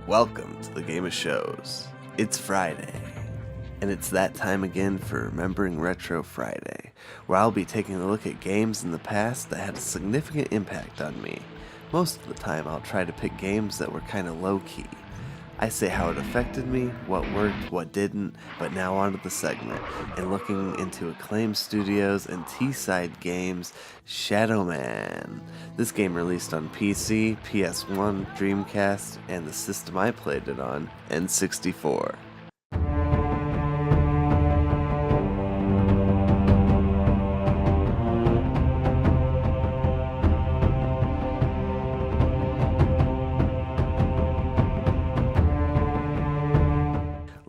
Welcome to the Game of Shows. It's Friday, and it's that time again for Remembering Retro Friday, where I'll be taking a look at games in the past that had a significant impact on me. Most of the time I'll try to pick games that were kinda low-key. I say how it affected me, what worked, what didn't, but now onto the segment, and looking into Acclaim Studios and T-Side Games' Shadowman. This game released on PC, PS1, Dreamcast, and the system I played it on, N64.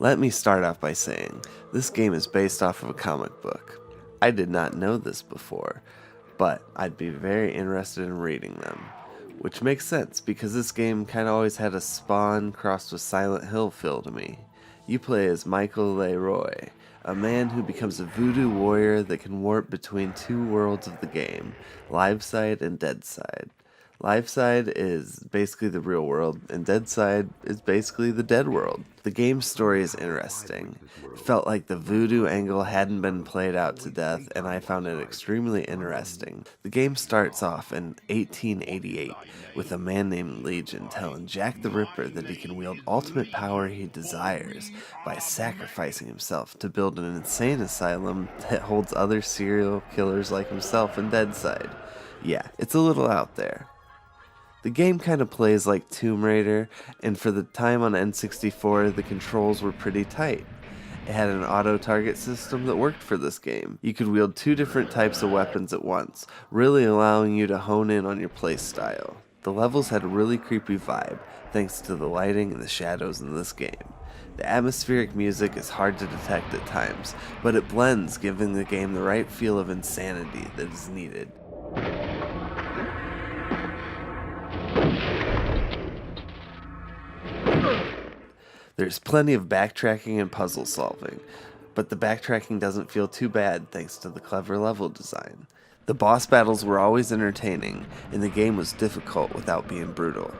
Let me start off by saying, this game is based off of a comic book. I did not know this before, but I'd be very interested in reading them. Which makes sense, because this game kinda always had a Spawn crossed with Silent Hill feel to me. You play as Michael Leroy, a man who becomes a voodoo warrior that can warp between two worlds of the game, Live Side and Dead Side. Live Side is basically the real world, and Dead Side is basically the dead world. The game's story is interesting. It felt like the voodoo angle hadn't been played out to death, and I found it extremely interesting. The game starts off in 1888 with a man named Legion telling Jack the Ripper that he can wield ultimate power he desires by sacrificing himself to build an insane asylum that holds other serial killers like himself in Dead Side. Yeah, it's a little out there. The game kind of plays like Tomb Raider, and for the time on N64, the controls were pretty tight. It had an auto-target system that worked for this game. You could wield two different types of weapons at once, really allowing you to hone in on your playstyle. The levels had a really creepy vibe, thanks to the lighting and the shadows in this game. The atmospheric music is hard to detect at times, but it blends, giving the game the right feel of insanity that is needed. There's plenty of backtracking and puzzle solving, but the backtracking doesn't feel too bad thanks to the clever level design. The boss battles were always entertaining, and the game was difficult without being brutal.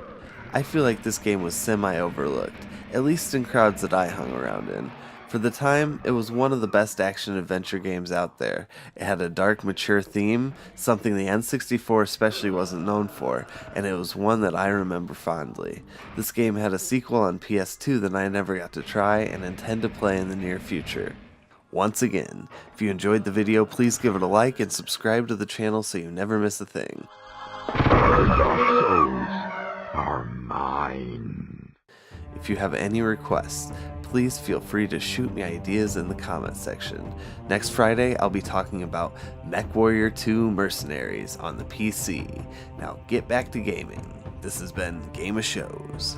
I feel like this game was semi-overlooked, at least in crowds that I hung around in. For the time, it was one of the best action-adventure games out there. It had a dark, mature theme, something the N64 especially wasn't known for, and it was one that I remember fondly. This game had a sequel on PS2 that I never got to try and intend to play in the near future. Once again, if you enjoyed the video, please give it a like and subscribe to the channel so you never miss a thing. Are mine. If you have any requests, please feel free to shoot me ideas in the comments section. Next Friday, I'll be talking about MechWarrior 2 Mercenaries on the PC. Now get back to gaming. This has been Game of Shows.